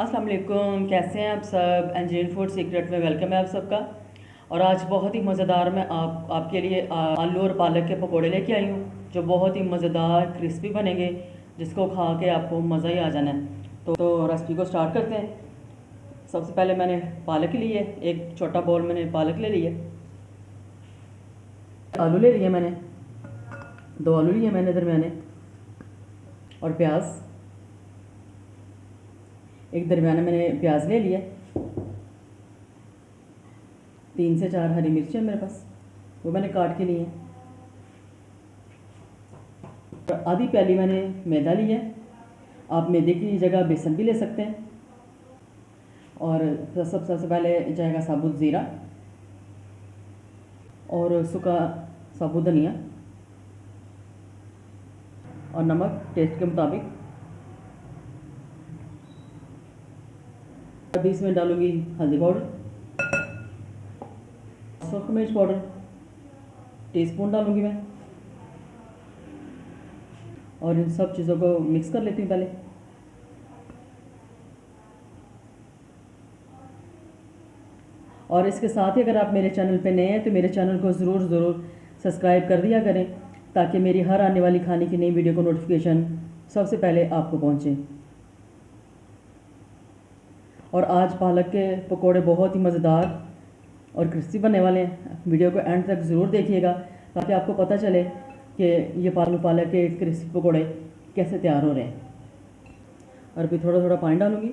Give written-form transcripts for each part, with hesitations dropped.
अस्सलाम वालेकुम, कैसे हैं आप सब। एंजलिन फूड सीक्रेट में वेलकम है आप सबका। और आज बहुत ही मज़ेदार मैं आपके लिए आलू और पालक के पकोड़े लेके आई हूँ, जो बहुत ही मज़ेदार क्रिस्पी बनेंगे, जिसको खा के आपको मज़ा ही आ जाना है। तो रेसिपी को स्टार्ट करते हैं। सबसे पहले मैंने पालक ली है, एक छोटा बाउल मैंने पालक ले लिया। आलू ले लिए मैंने, 2 आलू लिए मैंने दरमियाने, और प्याज, एक दरमियाना मैंने प्याज ले लिया। 3 से 4 हरी मिर्च है मेरे पास, वो मैंने काट के लिए। आधी प्याली मैंने मैदा लिया है, आप मैदे की जगह बेसन भी ले सकते हैं। और सबसे पहले जाएगा साबुत ज़ीरा और सूखा साबुत धनिया और नमक टेस्ट के मुताबिक। अभी इसमें डालूंगी हल्दी पाउडर, सूखा मिर्च पाउडर टीस्पून डालूंगी मैं, और इन सब चीज़ों को मिक्स कर लेती हूँ पहले। और इसके साथ ही अगर आप मेरे चैनल पे नए हैं तो मेरे चैनल को ज़रूर सब्सक्राइब कर दिया करें, ताकि मेरी हर आने वाली खाने की नई वीडियो को नोटिफिकेशन सबसे पहले आपको पहुँचे। और आज पालक के पकोड़े बहुत ही मज़ेदार और क्रिस्पी बनने वाले हैं। वीडियो को एंड तक ज़रूर देखिएगा, ताकि आपको पता चले कि ये पालक के क्रिस्पी पकोड़े कैसे तैयार हो रहे हैं। और अभी थोड़ा थोड़ा पानी डालूँगी,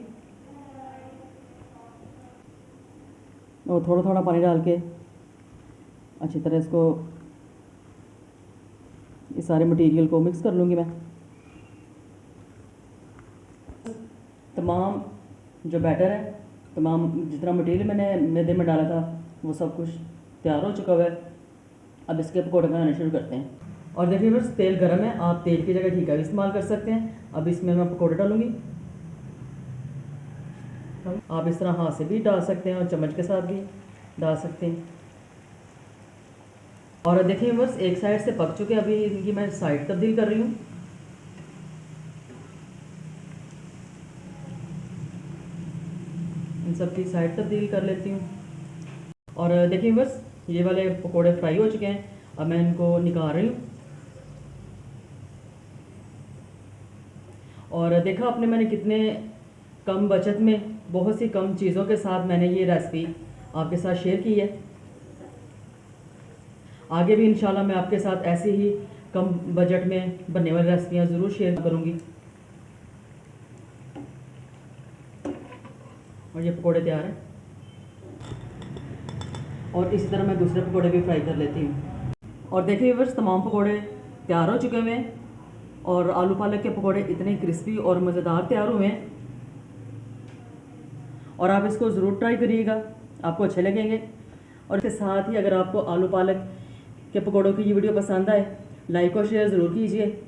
और थोड़ा थोड़ा पानी डाल के अच्छी तरह इसको, इस सारे मटेरियल को मिक्स कर लूँगी मैं। तमाम जो बैटर है, तमाम जितना मटेरियल मैंने मैदे में डाला था, वो सब कुछ तैयार हो चुका हुआ है। अब इसके पकौड़े बनाने शुरू करते हैं। और देखिए बस तेल गर्म है, आप तेल की जगह ठीका भी इस्तेमाल कर सकते हैं। अब इसमें मैं पकौड़े डालूँगी। आप इस तरह हाथ से भी डाल सकते हैं और चम्मच के साथ भी डाल सकते हैं। और देखिए बस एक साइड से पक चुके हैं, अभी इनकी मैं साइड तब्दील कर रही हूँ। इन सब की साइड तब्दील कर लेती हूँ। और देखिए बस ये वाले पकोड़े फ्राई हो चुके हैं, अब मैं इनको निकाल रही हूँ। और देखा आपने मैंने कितने कम बचत में, बहुत सी कम चीज़ों के साथ मैंने ये रेसिपी आपके साथ शेयर की है। आगे भी इंशाल्लाह मैं आपके साथ ऐसे ही कम बजट में बनने वाली रेसिपियाँ ज़रूर शेयर करूँगी। और ये पकोड़े तैयार हैं, और इसी तरह मैं दूसरे पकोड़े भी फ्राई कर लेती हूँ। और देखिए व्यूअर्स, तमाम पकोड़े तैयार हो चुके हैं, और आलू पालक के पकोड़े इतने क्रिस्पी और मज़ेदार तैयार हुए हैं। और आप इसको ज़रूर ट्राई करिएगा, आपको अच्छे लगेंगे। और इसके साथ ही अगर आपको आलू पालक के पकोड़ों की ये वीडियो पसंद आए, लाइक और शेयर ज़रूर कीजिए।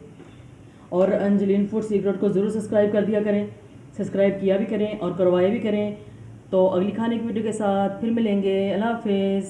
और एंजलिन फूड सीक्रेट को ज़रूर सब्सक्राइब कर दिया करें, सब्सक्राइब किया भी करें और करवाया भी करें। तो अगली खाने की वीडियो के साथ फिर मिलेंगे। अल्लाह हाफिज़।